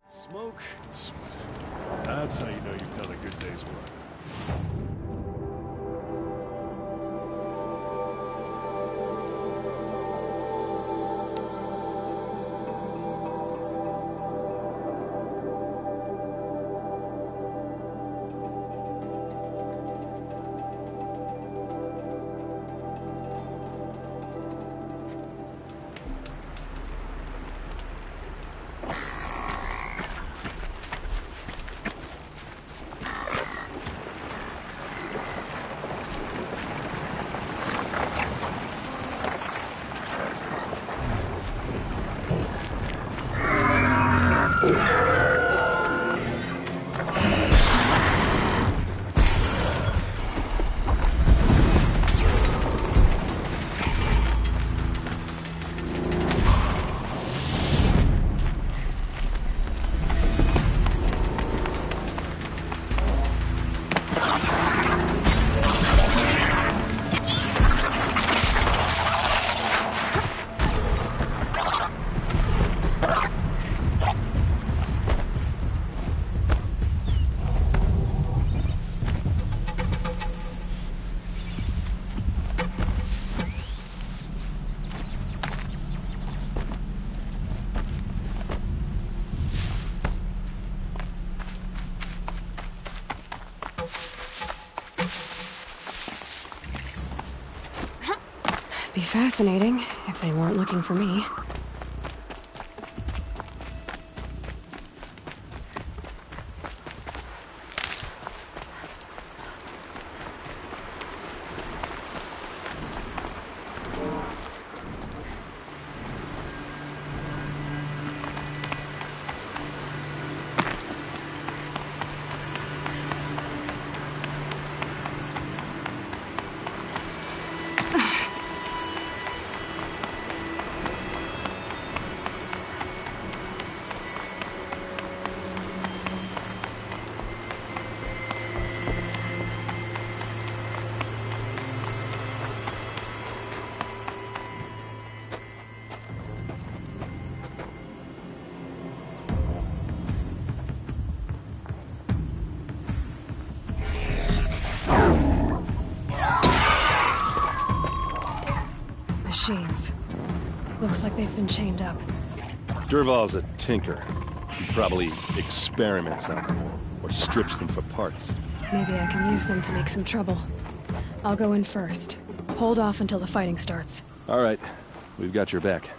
Smoke and sweat. That's how you know you've done a good day's work. Be fascinating if they weren't looking for me. Machines. Looks like they've been chained up. Dervahl's a tinker. He probably experiments on them, or strips them for parts. Maybe I can use them to make some trouble. I'll go in first. Hold off until the fighting starts. All right. We've got your back.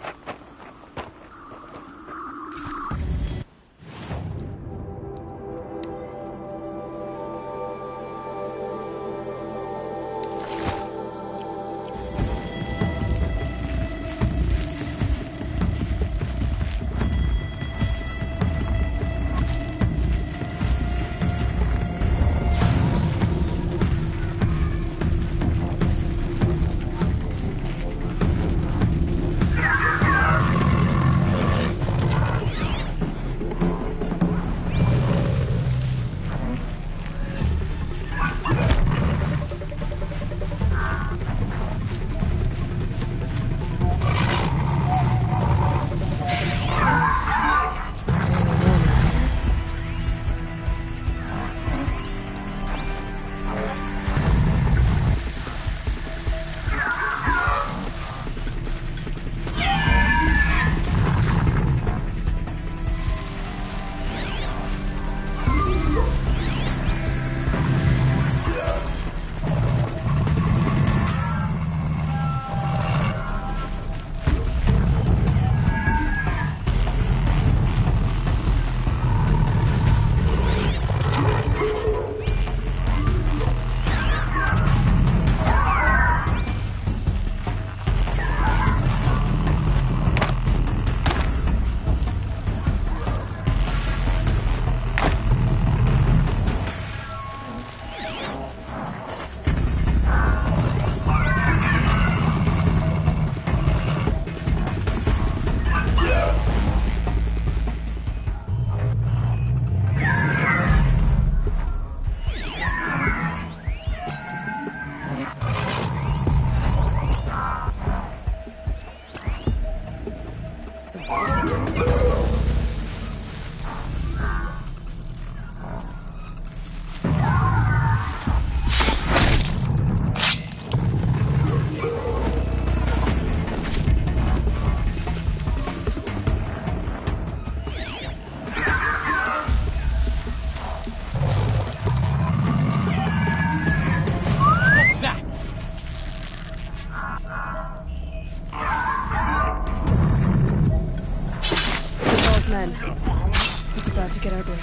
again. It's about to get ugly.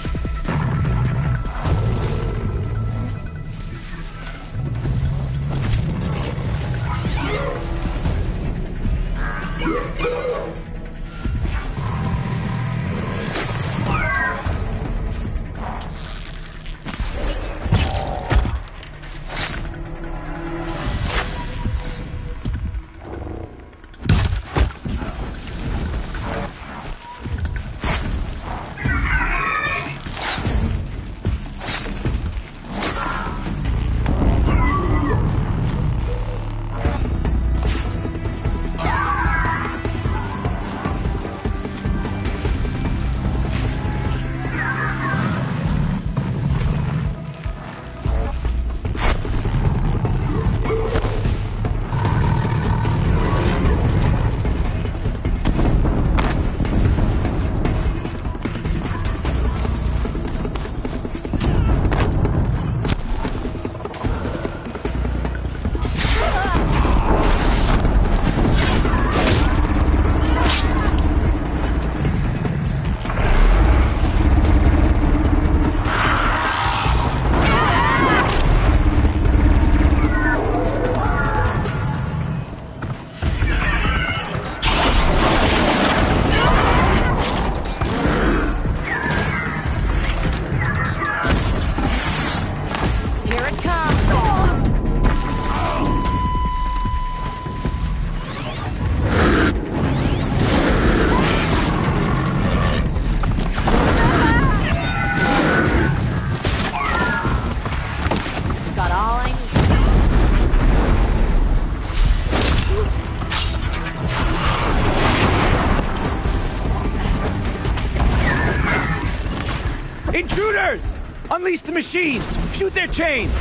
Intruders! Unleash the machines! Shoot their chains!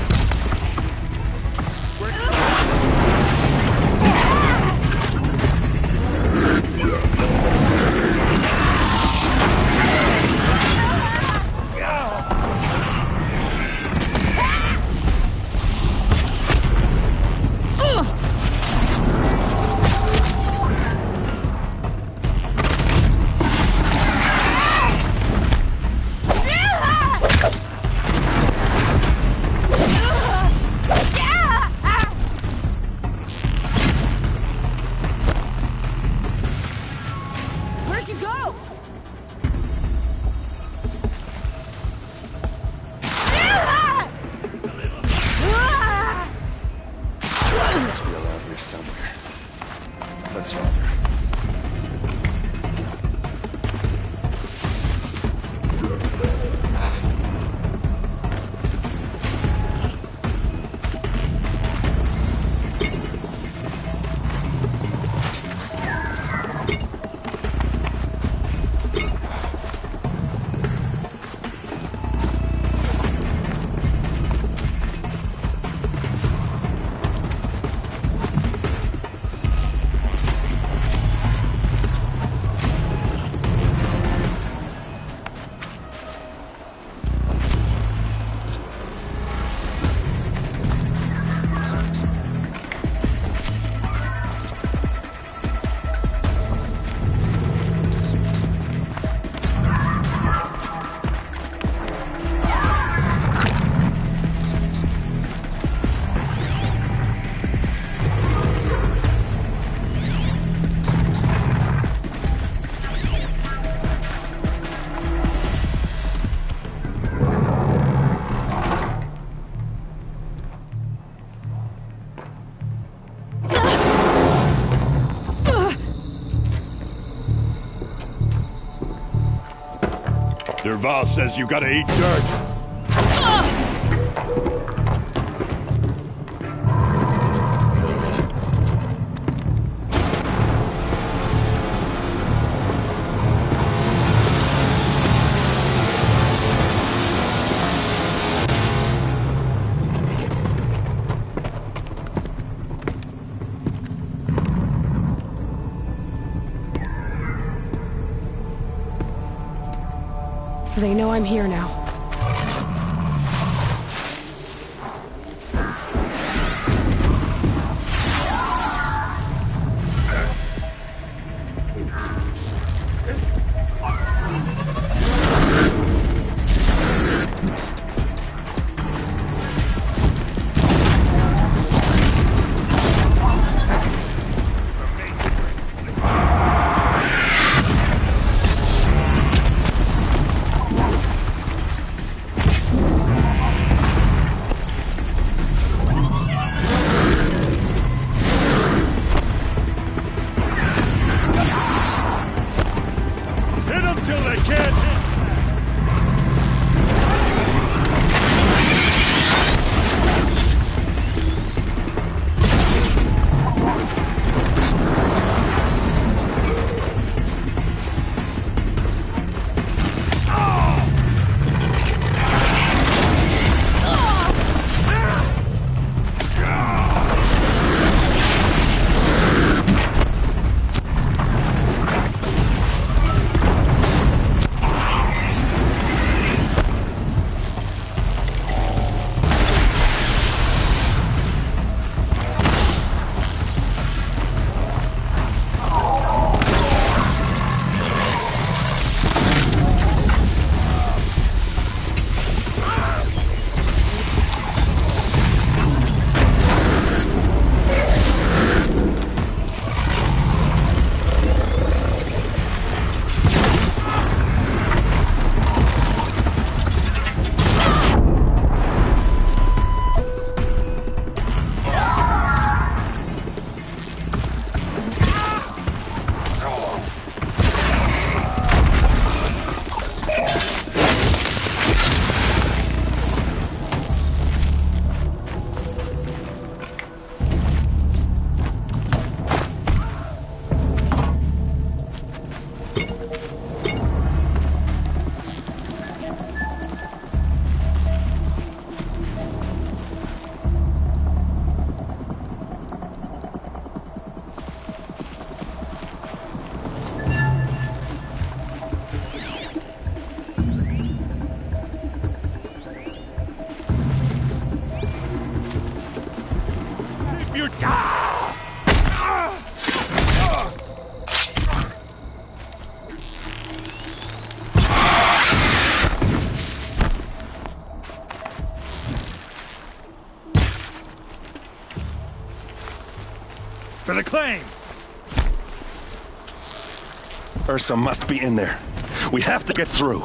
Dervahl says you gotta eat dirt. They know I'm here now. For the claim! Ursa must be in there. We have to get through.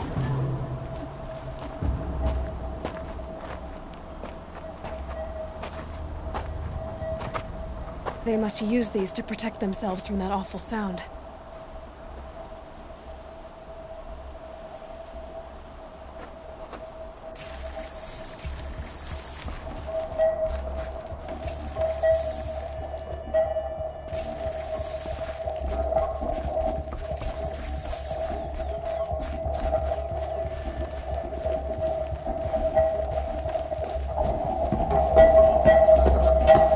They must use these to protect themselves from that awful sound.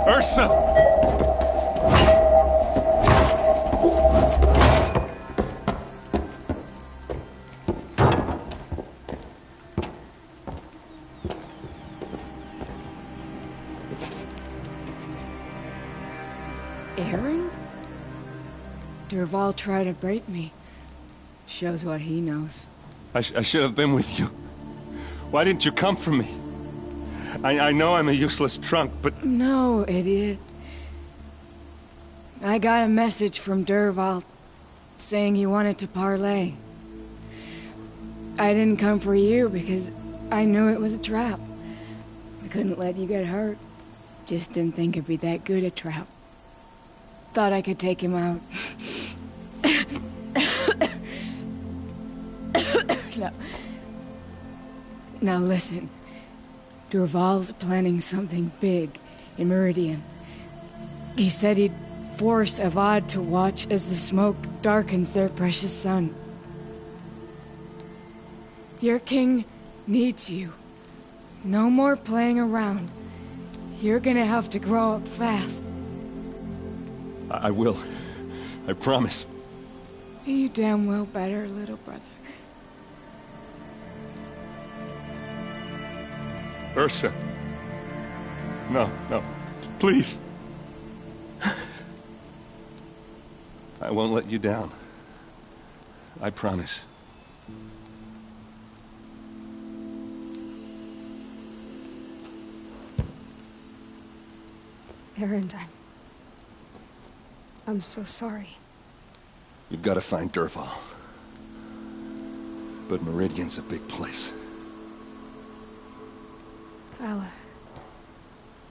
Ursa! Aaron? Dervahl tried to break me. Shows what he knows. I should have been with you. Why didn't you come for me? I know I'm a useless trunk, but... No, idiot. I got a message from Dervahl saying he wanted to parlay. I didn't come for you because I knew it was a trap. I couldn't let you get hurt. Just didn't think it'd be that good a trap. Thought I could take him out. No. Now listen. Dervahl's planning something big in Meridian. He said he'd force Avad to watch as the smoke darkens their precious sun. Your king needs you. No more playing around. You're gonna have to grow up fast. I will. I promise. You damn well better, little brother. Ursa. No, no. Please. I won't let you down. I promise. Erend, I'm so sorry. You've got to find Dervahl. But Meridian's a big place.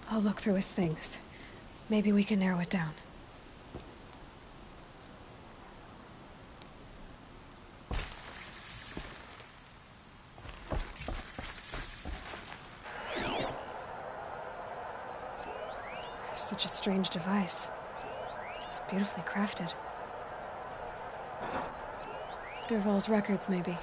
I'll look through his things. Maybe we can narrow it down. Such a strange device. It's beautifully crafted. Dervahl's records, maybe.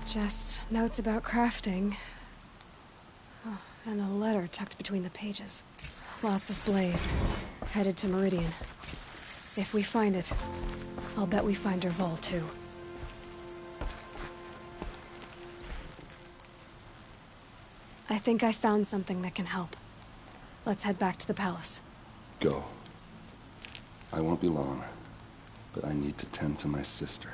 Just notes about crafting. Oh, and a letter tucked between the pages. Lots of blaze. Headed to Meridian. If we find it, I'll bet we find Dervahl too. I think I found something that can help. Let's head back to the palace. Go. I won't be long, but I need to tend to my sister.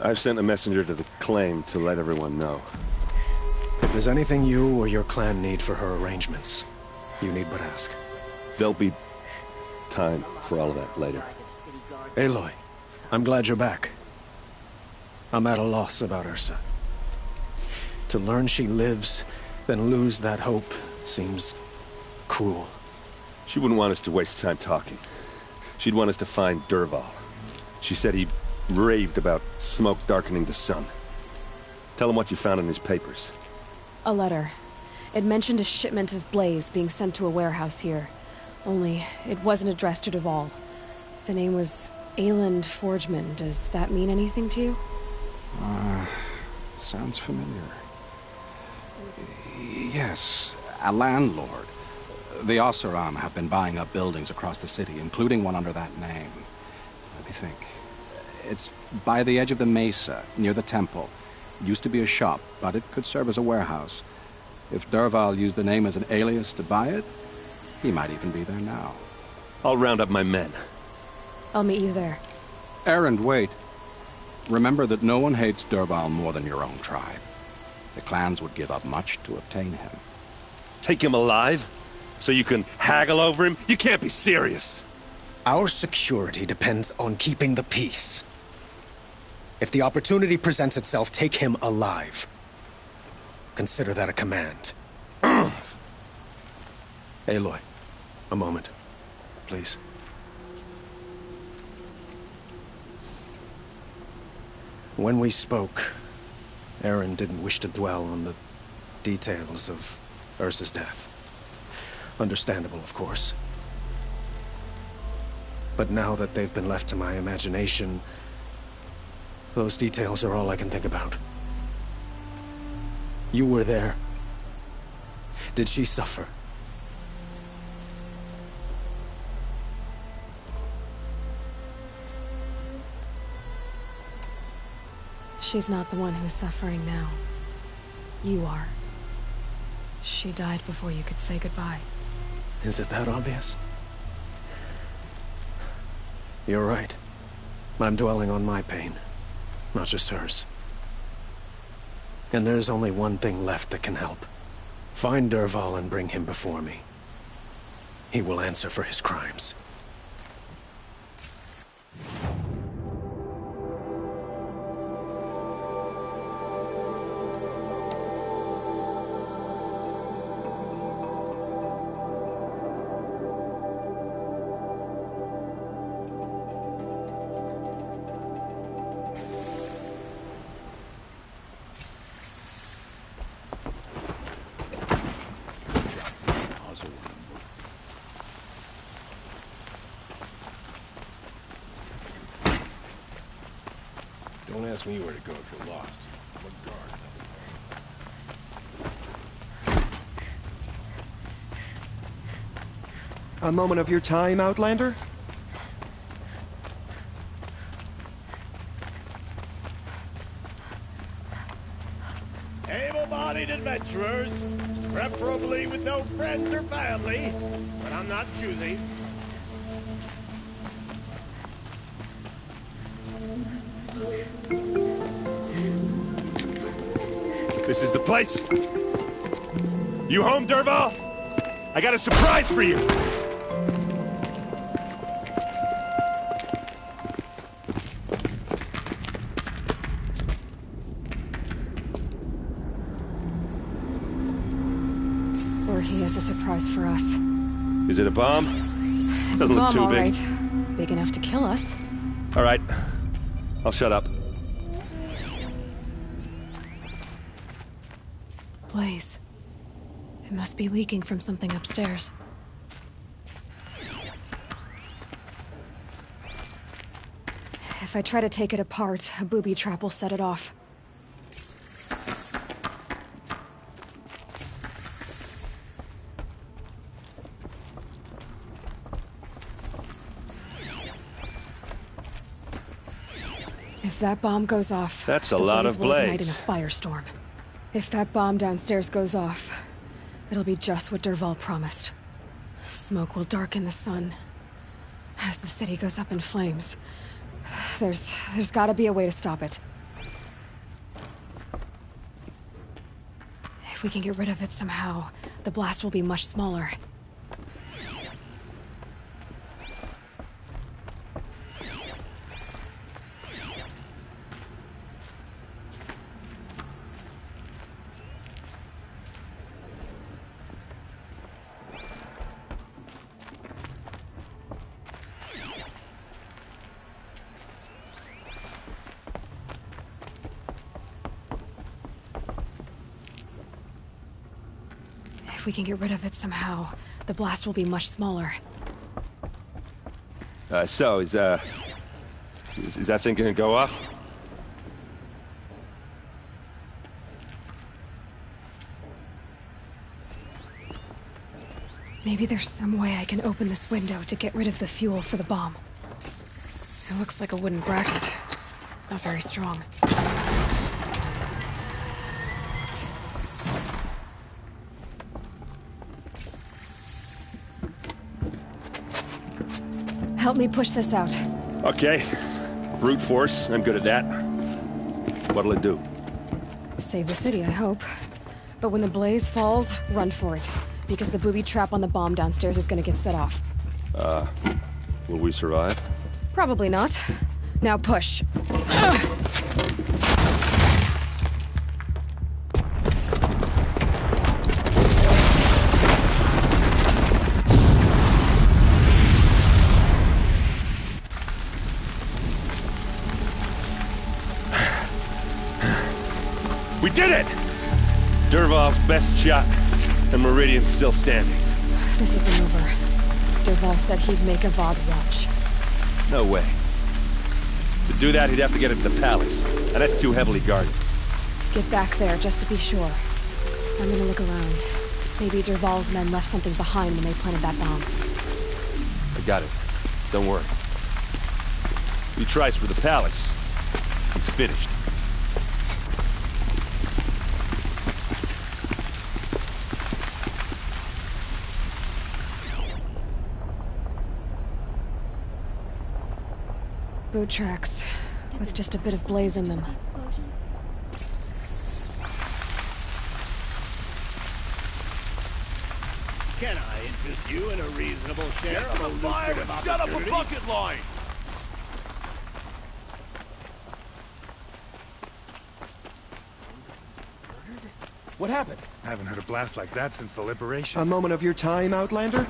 I've sent a messenger to the claim to let everyone know. If there's anything you or your clan need for her arrangements, you need but ask. There'll be time for all of that later. Aloy, I'm glad you're back. I'm at a loss about Ursa. To learn she lives, then lose that hope, seems cruel. She wouldn't want us to waste time talking. She'd want us to find Dervahl. She said he raved about smoke darkening the sun. Tell him what you found in his papers. A letter. It mentioned a shipment of Blaze being sent to a warehouse here. Only, it wasn't addressed to Dervahl. The name was Ayland Forgeman. Does that mean anything to you? Sounds familiar. Yes, a landlord. The Oseram have been buying up buildings across the city, including one under that name. Let me think. It's by the edge of the mesa, near the temple. Used to be a shop, but it could serve as a warehouse. If Dervahl used the name as an alias to buy it, he might even be there now. I'll round up my men. I'll meet you there. Erend, wait. Remember that no one hates Dervahl more than your own tribe. The clans would give up much to obtain him. Take him alive? So you can haggle over him? You can't be serious. Our security depends on keeping the peace. If the opportunity presents itself, take him alive. Consider that a command. Aloy, a moment, please. When we spoke, Erend didn't wish to dwell on the details of Ursa's death. Understandable, of course. But now that they've been left to my imagination, those details are all I can think about. You were there. Did she suffer? She's not the one who's suffering now. You are. She died before you could say goodbye. Is it that obvious? You're right. I'm dwelling on my pain, not just hers. And there's only one thing left that can help. Find Dervahl and bring him before me. He will answer for his crimes. Don't ask me where to go if you're lost. I'm a guard. A moment of your time, Outlander? Able-bodied adventurers, preferably with no friends or family, but I'm not choosy. This is the place. You home, Dervahl? I got a surprise for you. Or he has a surprise for us. Is it a bomb? It's Doesn't a look bomb, too all big. right. Big enough to kill us. All right. I'll shut up. Blaze. It must be leaking from something upstairs. If I try to take it apart, a booby trap will set it off. If that bomb goes off... That's a the lot blaze of will ignite in a blaze. firestorm. If that bomb downstairs goes off, it'll be just what Dervahl promised. Smoke will darken the sun. As the city goes up in flames. There's gotta be a way to stop it. If we can get rid of it somehow, the blast will be much smaller. If we can get rid of it somehow, the blast will be much smaller. So, is that thing gonna go off? Maybe there's some way I can open this window to get rid of the fuel for the bomb. It looks like a wooden bracket. Not very strong. Help me push this out. Okay. Brute force, I'm good at that. What'll it do? Save the city, I hope. But when the blaze falls, run for it. Because the booby trap on the bomb downstairs is gonna get set off. Will we survive? Probably not. Now push. We did it! Dervahl's best shot, and Meridian's still standing. This isn't over. Dervahl said he'd make a VOD watch. No way. To do that, he'd have to get into the palace, and that's too heavily guarded. Get back there, just to be sure. I'm gonna look around. Maybe Dervahl's men left something behind when they planted that bomb. I got it. Don't worry. He tries for the palace. He's finished. Boot tracks, with just a bit of blaze in them. Can I interest you in a reasonable share of a lucrative opportunity? Shut up a bucket line! What happened? I haven't heard a blast like that since the liberation. A moment of your time, Outlander?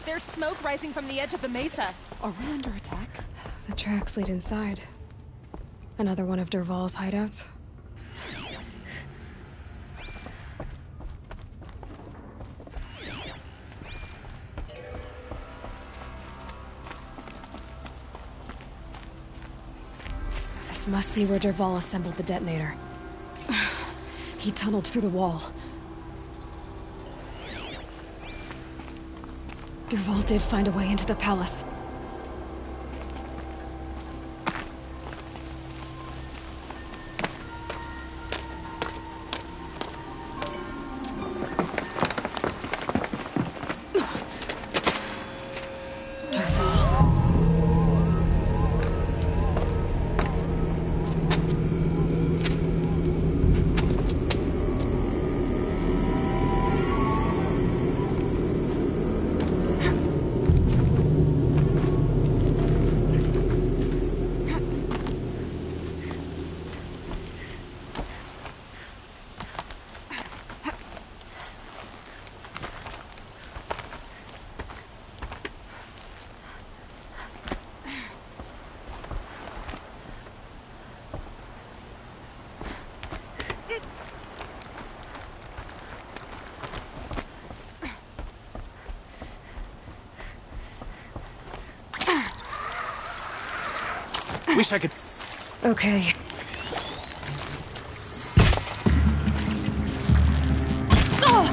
There's smoke rising from the edge of the mesa. Are we under attack? The tracks lead inside. Another one of Dervahl's hideouts. This must be where Dervahl assembled the detonator. He tunneled through the wall. Dervahl did find a way into the palace. Wish I could... Okay. Oh!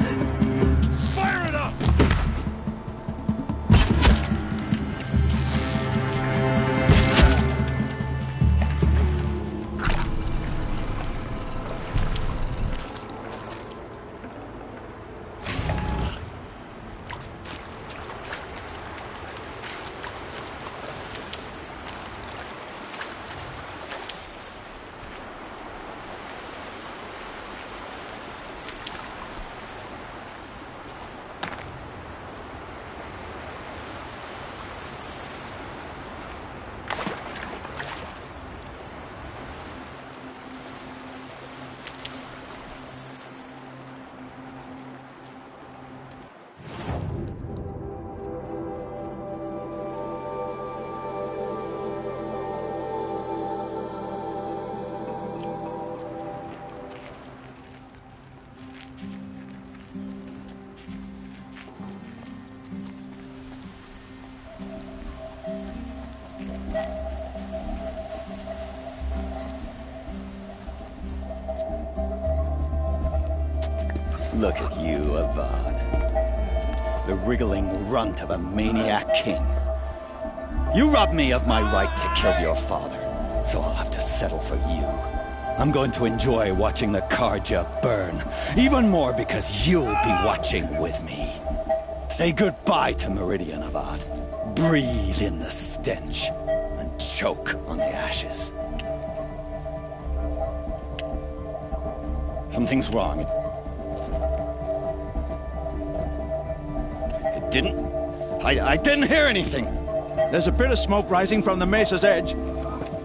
Look at you, Avad. The wriggling runt of a maniac king. You robbed me of my right to kill your father, so I'll have to settle for you. I'm going to enjoy watching the Carja burn, even more because you'll be watching with me. Say goodbye to Meridian, Avad. Breathe in the stench, and choke on the ashes. Something's wrong. It didn't... I didn't hear anything. There's a bit of smoke rising from the mesa's edge.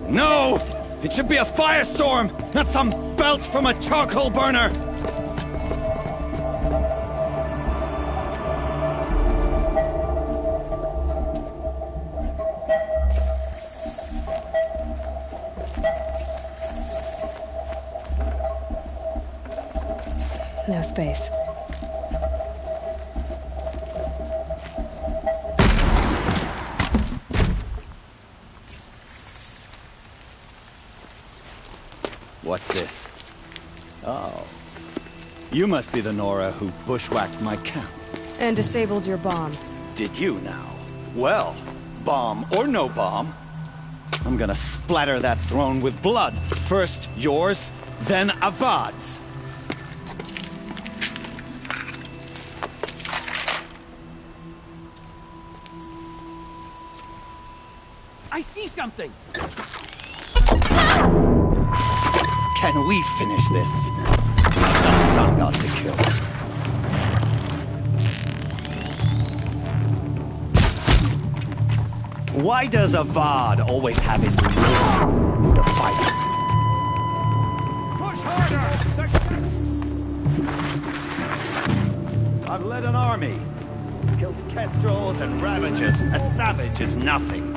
No! It should be a firestorm, not some belch from a charcoal burner! No space. What's this? Oh. You must be the Nora who bushwhacked my camp. And disabled your bomb. Did you now? Well, bomb or no bomb, I'm gonna splatter that throne with blood. First yours, then Avad's. I see something! Can we finish this? I've got a sun god to kill. Why does Avad always have his limb to fight? Push harder! I've led an army. Killed kestrels and ravagers. A savage is nothing.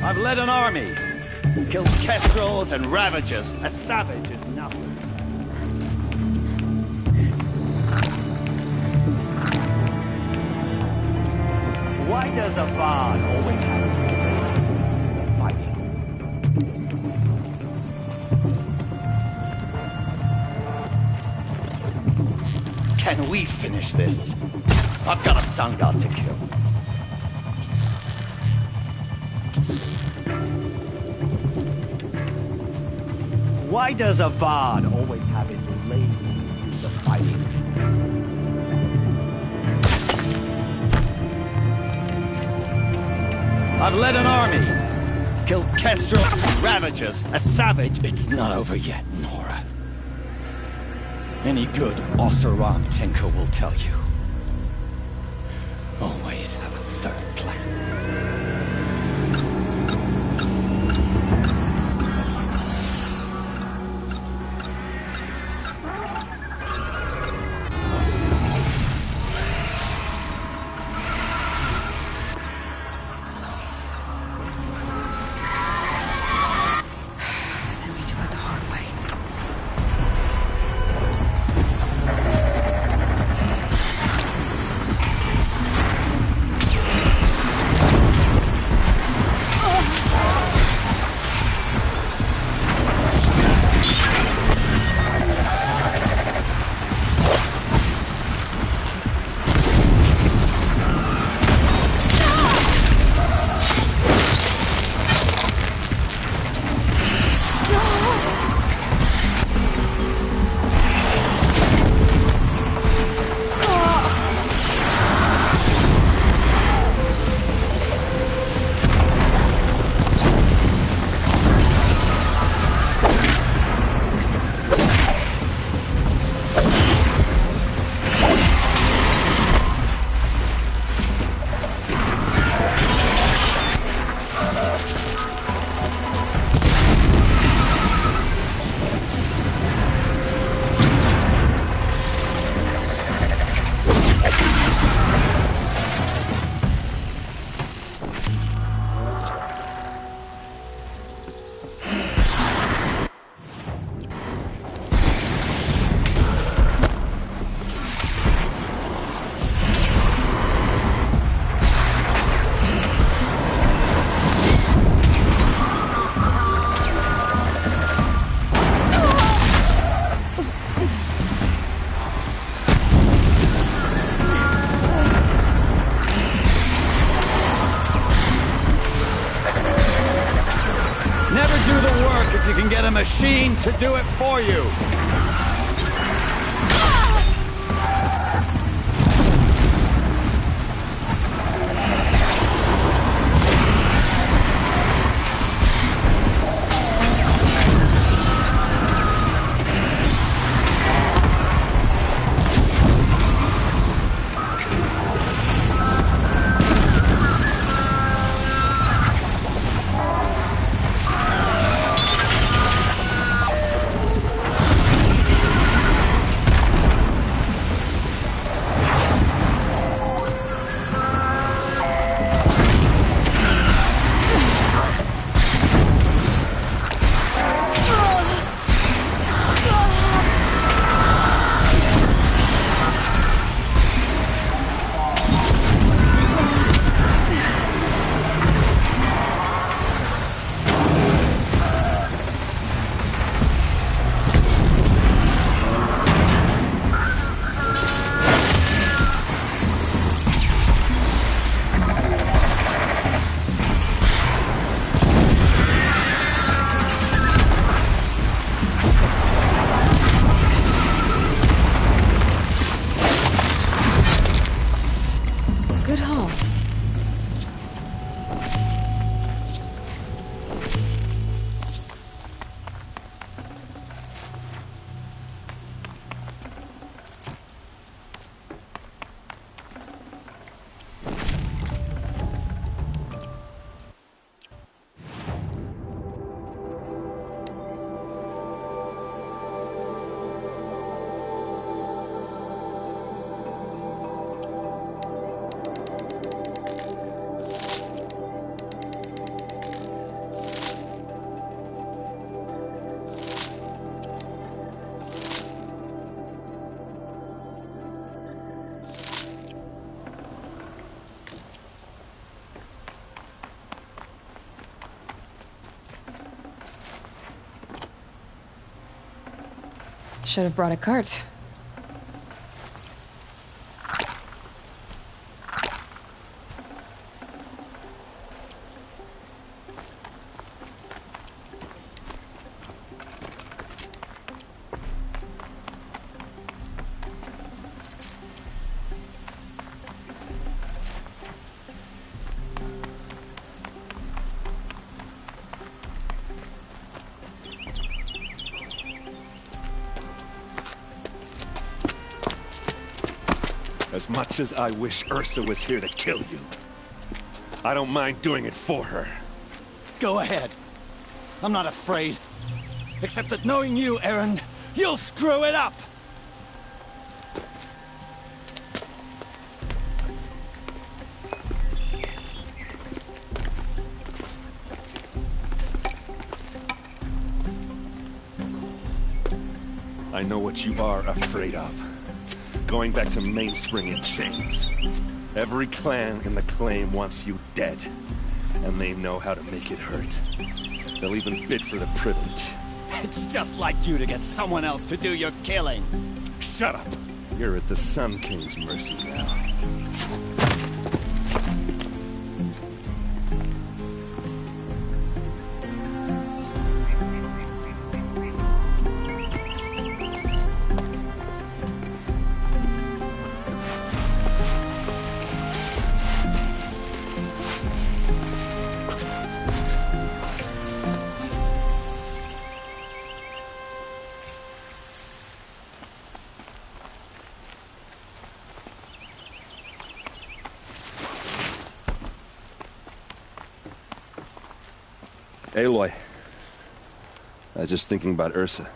I've led an army. Killed kestrels and ravagers. A savage is nothing. Why does Avad always have a fighting? Can we finish this? I've got a sun god to kill. Why does Avad always have his ladies do the fighting? I've led an army. Killed kestrel and ravagers. A savage. It's not over yet, Nora. Any good Oseram tinker will tell you. Always have a third plan. you can get a machine to do it for you. Should have brought a cart. As much as I wish Ursa was here to kill you, I don't mind doing it for her. Go ahead. I'm not afraid. Except that knowing you, Erend, you'll screw it up! I know what you are afraid of. Going back to Mainspring in chains. Every clan in the Claim wants you dead. And they know how to make it hurt. They'll even bid for the privilege. It's just like you to get someone else to do your killing. Shut up! You're at the Sun King's mercy now. Aloy, I was just thinking about Ursa.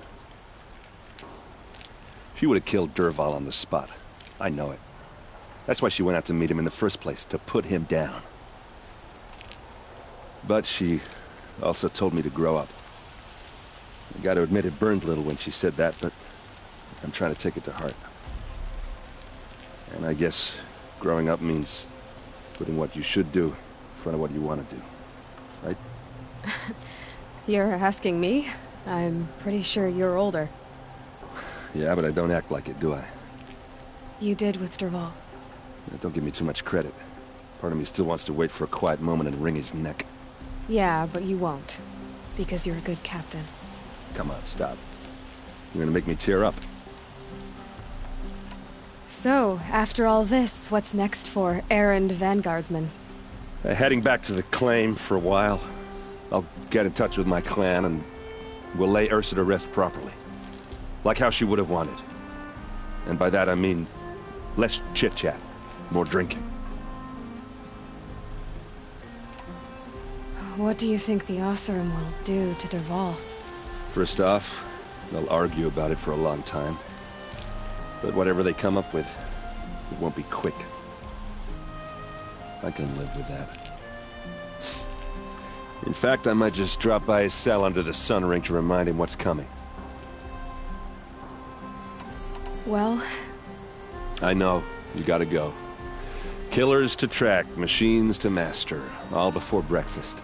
She would have killed Dervahl on the spot. I know it. That's why she went out to meet him in the first place, to put him down. But she also told me to grow up. I gotta admit it burned a little when she said that, but I'm trying to take it to heart. And I guess growing up means putting what you should do in front of what you want to do, right? You're asking me? I'm pretty sure you're older. Yeah, but I don't act like it, do I? You did with Dervahl. Don't give me too much credit. Part of me still wants to wait for a quiet moment and wring his neck. Yeah, but you won't. Because you're a good captain. Come on, stop. You're gonna make me tear up. So, after all this, what's next for errand vanguardsman? Heading back to the claim for a while. I'll get in touch with my clan and we'll lay Ursa to rest properly. Like how she would have wanted. And by that I mean less chit-chat, more drinking. What do you think the Oseram will do to Dervahl? First off, they'll argue about it for a long time. But whatever they come up with, it won't be quick. I can live with that. In fact, I might just drop by his cell under the sun ring to remind him what's coming. Well? I know. You gotta go. Killers to track, machines to master, all before breakfast.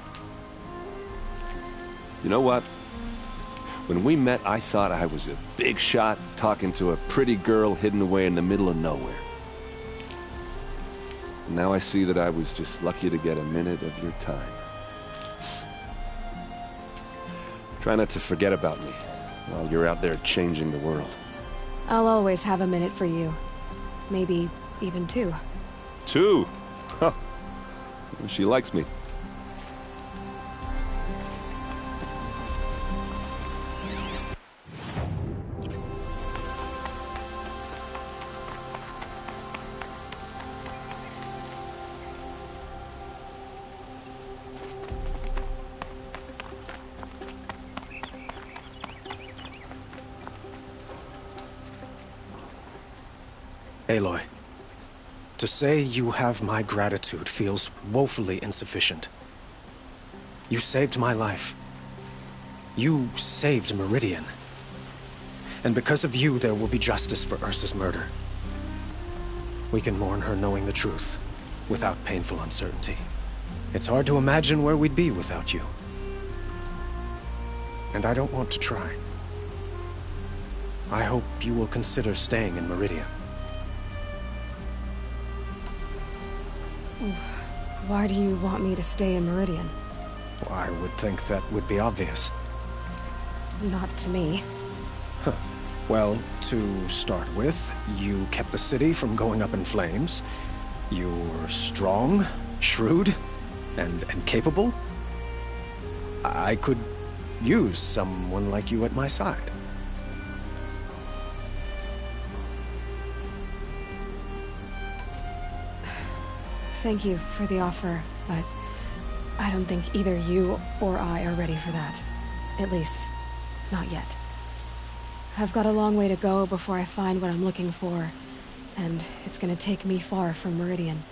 You know what? When we met, I thought I was a big shot talking to a pretty girl hidden away in the middle of nowhere. And now I see that I was just lucky to get a minute of your time. Try not to forget about me while you're out there changing the world. I'll always have a minute for you. Maybe even 2. 2? Huh. She likes me. Aloy, to say you have my gratitude feels woefully insufficient. You saved my life. You saved Meridian. And because of you, there will be justice for Ursa's murder. We can mourn her knowing the truth, without painful uncertainty. It's hard to imagine where we'd be without you. And I don't want to try. I hope you will consider staying in Meridian. Why do you want me to stay in Meridian? Well, I would think that would be obvious. Not to me. Huh. Well, to start with, you kept the city from going up in flames. You're strong, shrewd, and capable. I could use someone like you at my side. Thank you for the offer, but I don't think either you or I are ready for that. At least, not yet. I've got a long way to go before I find what I'm looking for, and it's gonna take me far from Meridian.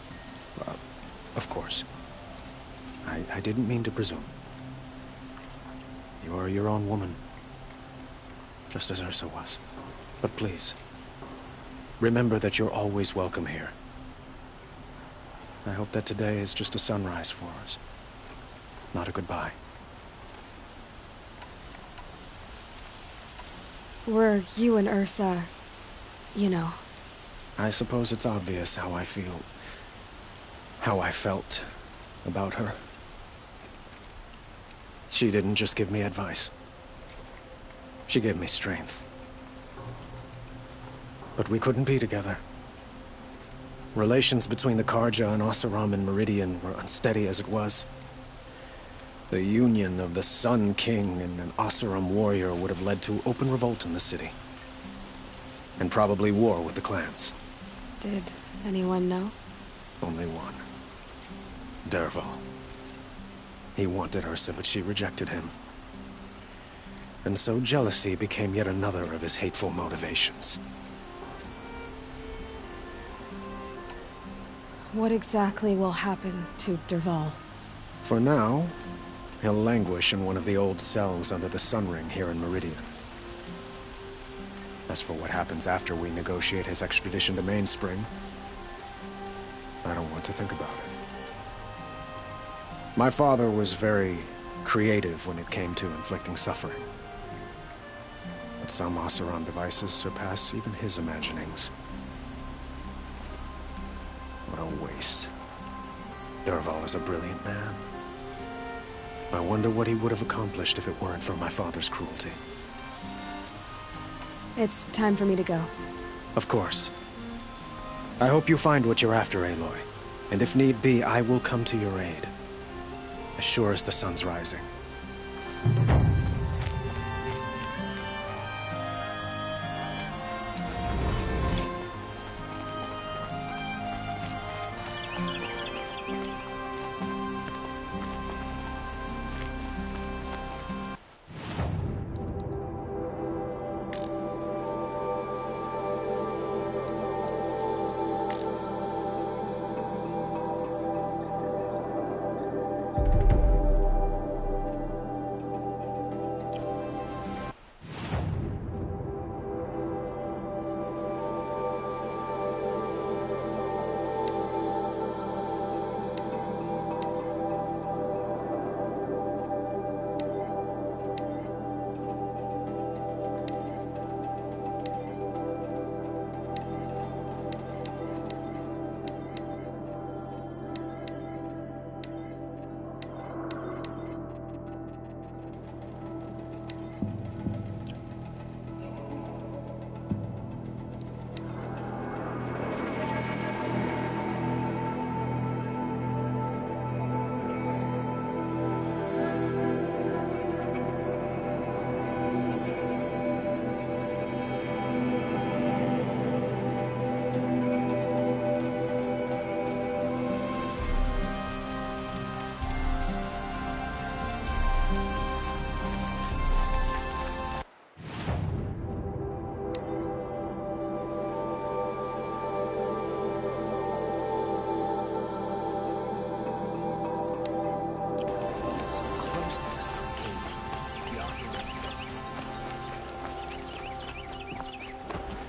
Of course. I didn't mean to presume. You are your own woman, just as Ursa was. But please, remember that you're always welcome here. I hope that today is just a sunrise for us, not a goodbye. Were you and Ursa, you know? I suppose it's obvious how I felt about her. She didn't just give me advice. She gave me strength. But we couldn't be together. Relations between the Carja and Oseram and Meridian were unsteady as it was. The union of the Sun King and an Oseram warrior would have led to open revolt in the city. And probably war with the clans. Did anyone know? Only one. Dervahl. He wanted Ursa, but she rejected him. And so jealousy became yet another of his hateful motivations. What exactly will happen to Dervahl? For now, he'll languish in one of the old cells under the Sun Ring here in Meridian. As for what happens after we negotiate his extradition to Mainspring, I don't want to think about it. My father was very creative when it came to inflicting suffering. But some Oseram devices surpass even his imaginings. What a waste. Dervahl is a brilliant man. I wonder what he would have accomplished if it weren't for my father's cruelty. It's time for me to go. Of course. I hope you find what you're after, Aloy. And if need be, I will come to your aid. As sure as the sun's rising.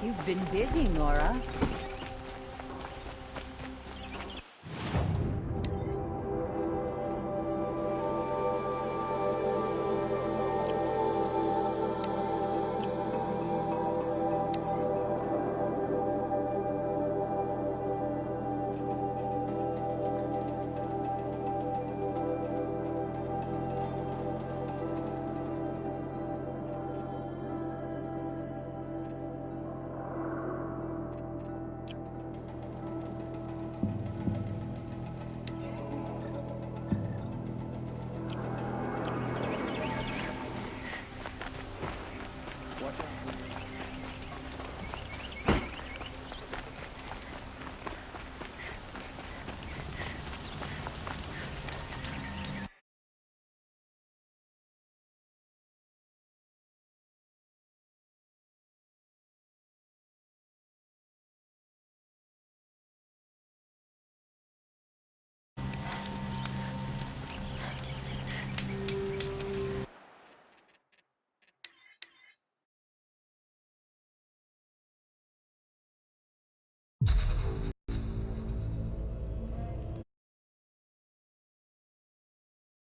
You've been busy, Nora.